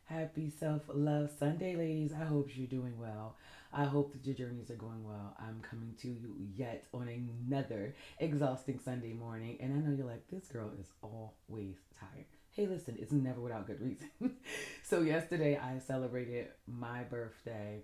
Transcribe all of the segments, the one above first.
Happy Self Love Sunday, ladies. I hope you're doing well. I hope that your journeys are going well. I'm coming to you yet on another exhausting Sunday morning, and I know you're like, this girl is always tired. Hey, listen, it's never without good reason. So, yesterday I celebrated my birthday,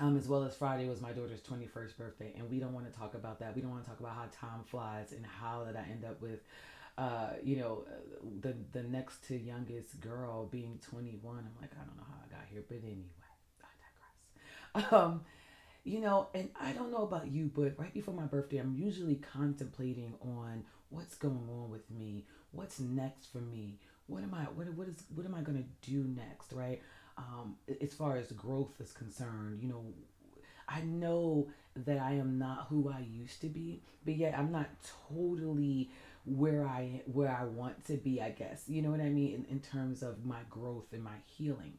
as well as Friday was my daughter's 21st birthday, and we don't want to talk about that. We don't want to talk about how time flies and how did I end up with the next to youngest girl being 21. I'm like, I don't know how I got here, but anyway, I digress. And I don't know about you, but right before my birthday, I'm usually contemplating on what's going on with me, what's next for me, what am I gonna do next, right? As far as growth is concerned, I know that I am not who I used to be, but yet I'm not totally where I want to be, I guess. You know what I mean in terms of my growth and my healing.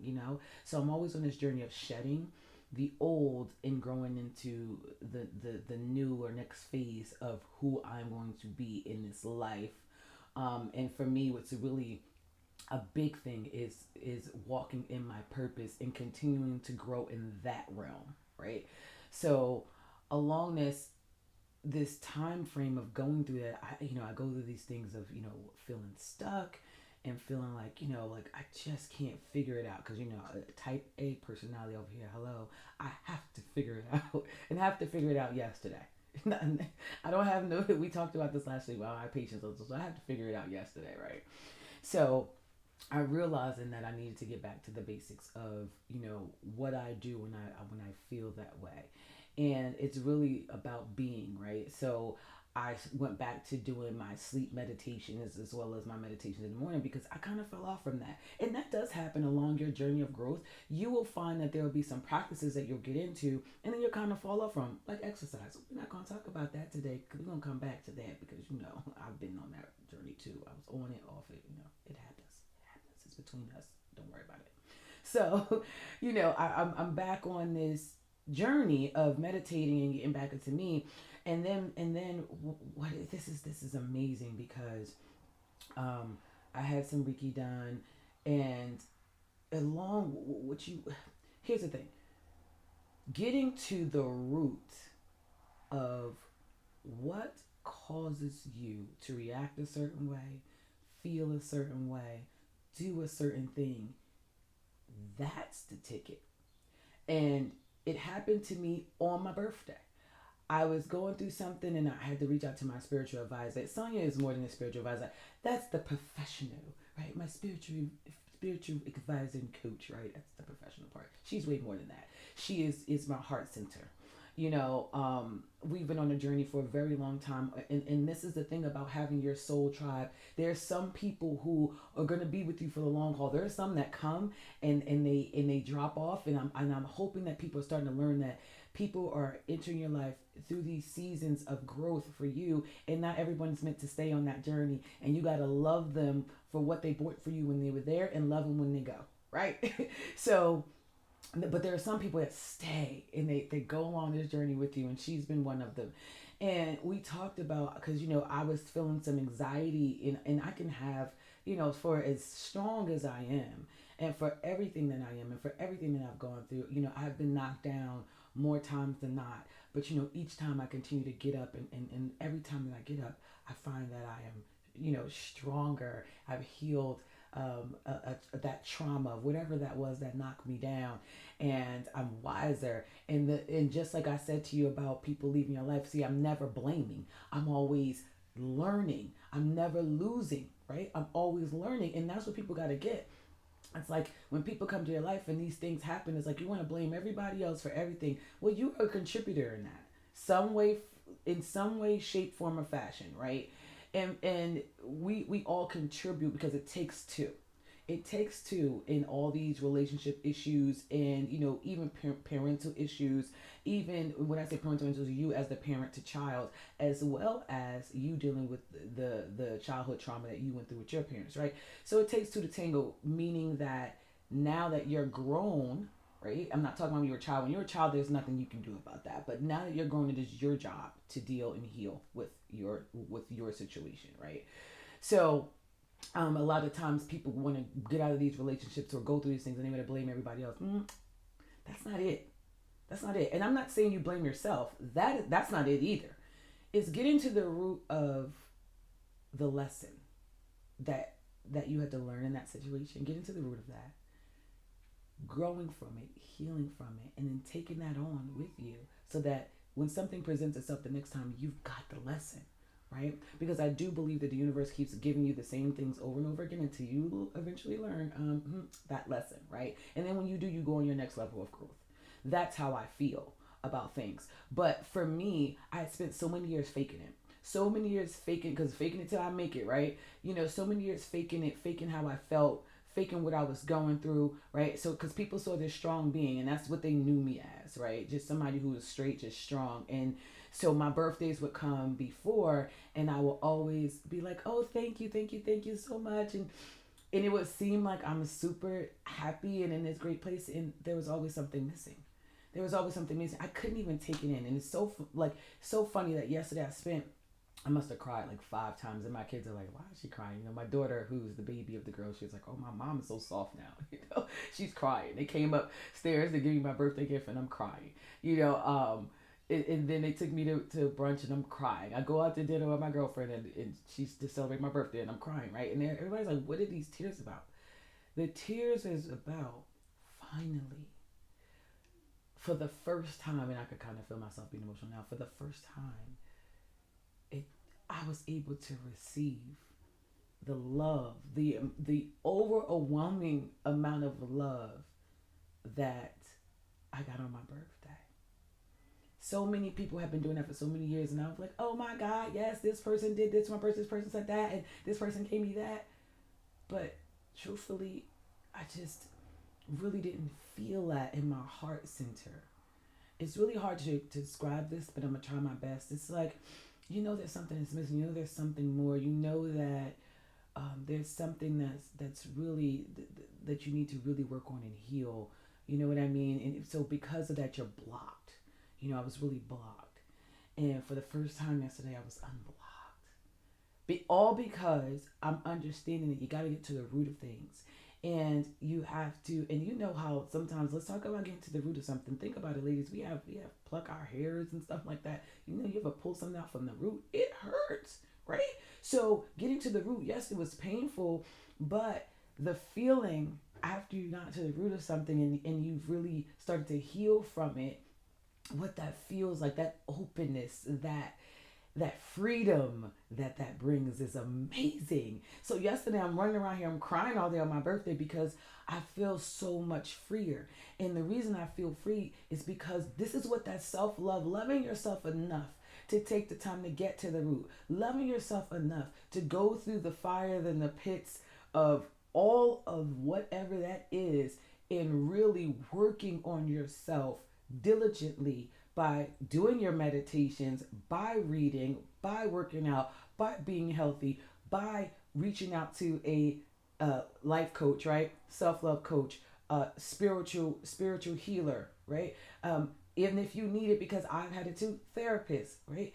So I'm always on this journey of shedding the old and growing into the new or next phase of who I'm going to be in this life. And for me, what's really a big thing is walking in my purpose and continuing to grow in that realm, right? So along this time frame of going through that, I go through these things of feeling stuck and feeling like I just can't figure it out because type A personality over here. Hello, I have to figure it out and have to figure it out yesterday. I don't have no. We talked about this last week about my patience, so I have to figure it out yesterday, right? So I realized in that I needed to get back to the basics of what I do when I feel that way, and it's really about being right. So I went back to doing my sleep meditations as well as my meditations in the morning because I kind of fell off from that, and that does happen along your journey of growth. You will find that there will be some practices that you'll get into, and then you'll kind of fall off from, like exercise. We're not going to talk about that today because we're going to come back to that because I've been on that journey too. I was on it, off it. It happens. It's between us. Don't worry about it. So, I'm back on this journey of meditating and getting back into me, and then what this is amazing because I had some Reiki done, and along what you here's the thing, getting to the root of what causes you to react a certain way, feel a certain way, do a certain thing, that's the ticket. And it happened to me on my birthday. I was going through something and I had to reach out to my spiritual advisor. Sonia is more than a spiritual advisor. That's the professional, right? My spiritual advisor and coach, right? That's the professional part. She's way more than that. She is my heart center. We've been on a journey for a very long time, and this is the thing about having your soul tribe. There's some people who are going to be with you for the long haul. There are some that come and they drop off, and I'm hoping that people are starting to learn that people are entering your life through these seasons of growth for you, and not everyone's meant to stay on that journey, and you got to love them for what they brought for you when they were there and love them when they go, right? So but there are some people that stay and they go along this journey with you, and she's been one of them. And we talked about, because I was feeling some anxiety, and I can have, for as strong as I am, and for everything that I am, and for everything that I've gone through, I've been knocked down more times than not. But each time I continue to get up, and every time that I get up, I find that I am stronger. I've healed that trauma, whatever that was that knocked me down, and I'm wiser. And just like I said to you about people leaving your life, see, I'm never blaming. I'm always learning. I'm never losing. Right? I'm always learning, and that's what people got to get. It's like when people come to your life and these things happen, it's like you want to blame everybody else for everything. Well, you're a contributor in that some way, in some way, shape, form, or fashion, right? And we all contribute because it takes two. It takes two in all these relationship issues, and even parental issues. Even when I say parental issues, you as the parent to child, as well as you dealing with the childhood trauma that you went through with your parents, right? So it takes two to tango, meaning that now that you're grown, right? I'm not talking about when you were a child. When you were a child, there's nothing you can do about that. But now that you're grown, it is your job to deal and heal with your situation, right? So A lot of times people want to get out of these relationships or go through these things and they want to blame everybody else. That's not it. That's not it. And I'm not saying you blame yourself. That's not it either. It's getting to the root of the lesson that you had to learn in that situation. Getting to the root of that, growing from it, healing from it, and then taking that on with you so that when something presents itself the next time, you've got the lesson, right? Because I do believe that the universe keeps giving you the same things over and over again until you eventually learn that lesson, right? And then when you do, you go on your next level of growth. That's how I feel about things. But for me, I had spent so many years faking it. So many years faking, because faking it till I make it, right? So many years faking it, faking how I felt, faking what I was going through, right? So, because people saw this strong being, and that's what they knew me as, right? Just somebody who was straight, just strong. And so my birthdays would come before, and I will always be like, oh, thank you, thank you, thank you so much. And it would seem like I'm super happy and in this great place, and there was always something missing. There was always something missing. I couldn't even take it in, and it's so funny that yesterday I must have cried like 5 times, and my kids are like, "Why is she crying?" My daughter, who's the baby of the girl, she's like, "Oh, my mom is so soft now." She's crying. They came upstairs to give me my birthday gift, and I'm crying. And then they took me to brunch, and I'm crying. I go out to dinner with my girlfriend, and she's to celebrate my birthday, and I'm crying, right? And everybody's like, "What are these tears about?" The tears is about finally, for the first time, and I could kind of feel myself being emotional now. For the first time, it I was able to receive the love, the overwhelming amount of love that I got on my birthday. So many people have been doing that for so many years, and I was like, oh my God, yes, this person did this, this person said that, and this person gave me that. But truthfully, I just really didn't feel that in my heart center. It's really hard to describe this, but I'm gonna try my best. It's like, there's something that's missing. There's something more. That there's something that's really that you need to really work on and heal. You know what I mean? And so because of that, you're blocked. I was really blocked, and for the first time yesterday, I was unblocked. All because I'm understanding that you got to get to the root of things. And you have to, and how sometimes, let's talk about getting to the root of something. Think about it, ladies. We have pluck our hairs and stuff like that. You ever pull something out from the root? It hurts, right? So getting to the root, yes, it was painful, but the feeling after you got to the root of something, and you've really started to heal from it, what that feels like, that openness, that freedom that brings is amazing. So yesterday I'm running around here, I'm crying all day on my birthday because I feel so much freer. And the reason I feel free is because this is what that self-love, loving yourself enough to take the time to get to the root, loving yourself enough to go through the fire and the pits of all of whatever that is, and really working on yourself diligently by doing your meditations, by reading, by working out, by being healthy, by reaching out to a life coach, right? Self love coach, spiritual healer, right? Even if you need it, because I've had it too, therapist, right?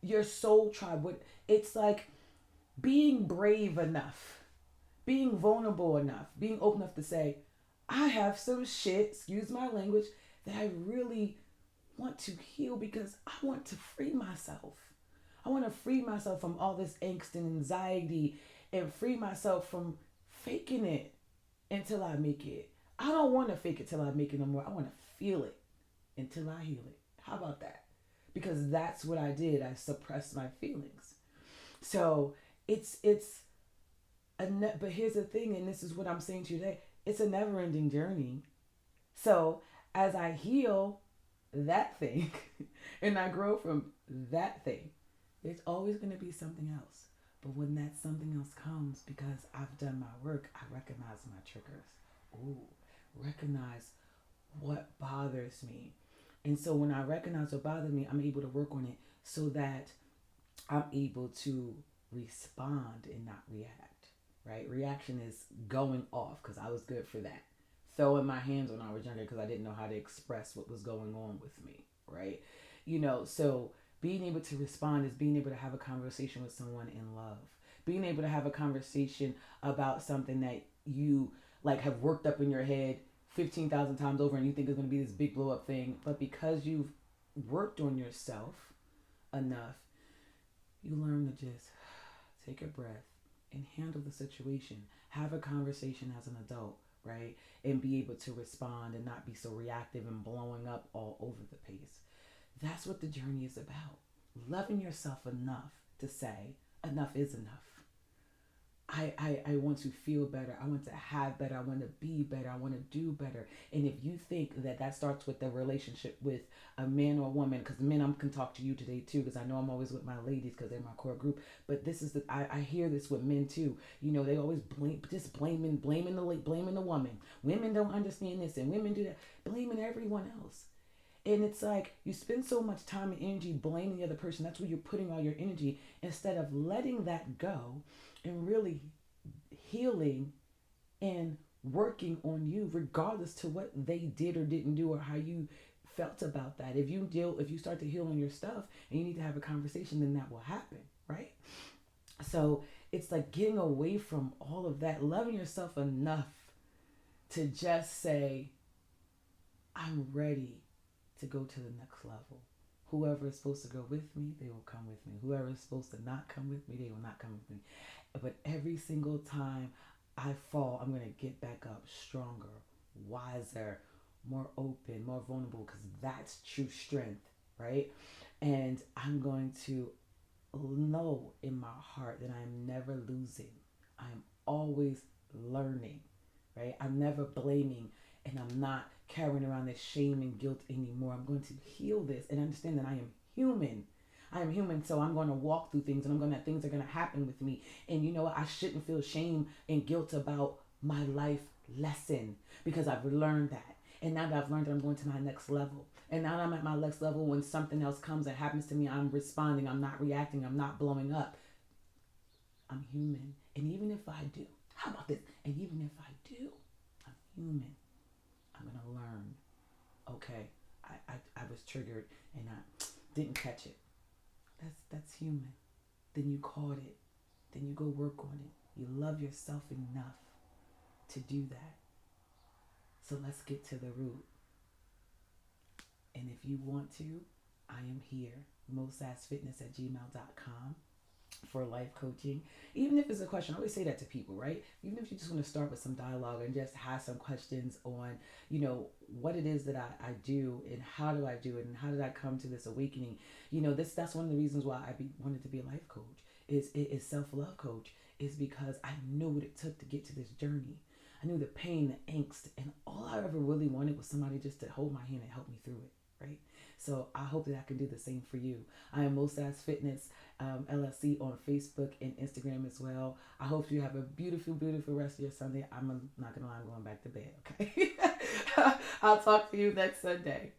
Your soul tribe. It's like being brave enough, being vulnerable enough, being open enough to say, I have some shit, excuse my language, that I really want to heal because I want to free myself. I want to free myself from all this angst and anxiety, and free myself from faking it until I make it. I don't want to fake it till I make it no more. I want to feel it until I heal it. How about that? Because that's what I did. I suppressed my feelings. So it's but here's the thing, and this is what I'm saying to you today. It's a never-ending journey. So as I heal that thing and I grow from that thing, there's always going to be something else. But when that something else comes, because I've done my work, I recognize my triggers. Ooh, recognize what bothers me. And so when I recognize what bothers me, I'm able to work on it so that I'm able to respond and not react, right? Reaction is going off, because I was good for that. Throwing my hands when I was younger because I didn't know how to express what was going on with me, right? So being able to respond is being able to have a conversation with someone in love. being able to have a conversation about something that you like have worked up in your head 15,000 times over and you think it's going to be this big blow up thing, but because you've worked on yourself enough, you learn to just take a breath and handle the situation. Have a conversation as an adult, right? And be able to respond and not be so reactive and blowing up all over the place. That's what the journey is about. Loving yourself enough to say, enough is enough. I want to feel better. I want to have better. I want to be better. I want to do better. And if you think that that starts with the relationship with a man or a woman, because men, I can talk to you today too, because I know I'm always with my ladies because they're my core group. But this is I hear this with men too. You know, they always blaming the woman. Women don't understand this, and women do that, blaming everyone else. And it's like you spend so much time and energy blaming the other person. That's where you're putting all your energy instead of letting that go and really healing and working on you regardless to what they did or didn't do or how you felt about that. If you start to heal on your stuff and you need to have a conversation, then that will happen, right? So it's like getting away from all of that, loving yourself enough to just say, I'm ready to go to the next level. Whoever is supposed to go with me, they will come with me. Whoever is supposed to not come with me, they will not come with me. But every single time I fall, I'm going to get back up stronger, wiser, more open, more vulnerable, because that's true strength, right? And I'm going to know in my heart that I'm never losing. I'm always learning, right? I'm never blaming and I'm not carrying around this shame and guilt anymore. I'm going to heal this and understand that I am human. I am human, so I'm going to walk through things and things are going to happen with me. And you know what? I shouldn't feel shame and guilt about my life lesson because I've learned that. And now that I've learned that, I'm going to my next level. And now that I'm at my next level, when something else comes and happens to me, I'm responding. I'm not reacting. I'm not blowing up. I'm human. And even if I do, how about this? And even if I do, I'm human. I'm going to learn. Okay, I was triggered and I didn't catch it. That's human. Then you caught it. Then you go work on it. You love yourself enough to do that. So let's get to the root. And if you want to, I am here. mosassfitness@gmail.com for life coaching. Even if it's a question, I always say that to people, right? Even if you just want to start with some dialogue and just have some questions on, what it is that I do and how do I do it and how did I come to this awakening. That's one of the reasons why wanted to be a life coach is self-love coach, is because I knew what it took to get to this journey. I knew the pain, the angst, and all I ever really wanted was somebody just to hold my hand and help me through it, right? So I hope that I can do the same for you. I am Sass Fitness LLC on Facebook and Instagram as well. I hope you have a beautiful, beautiful rest of your Sunday. I'm not going to lie, I'm going back to bed, okay? I'll talk to you next Sunday.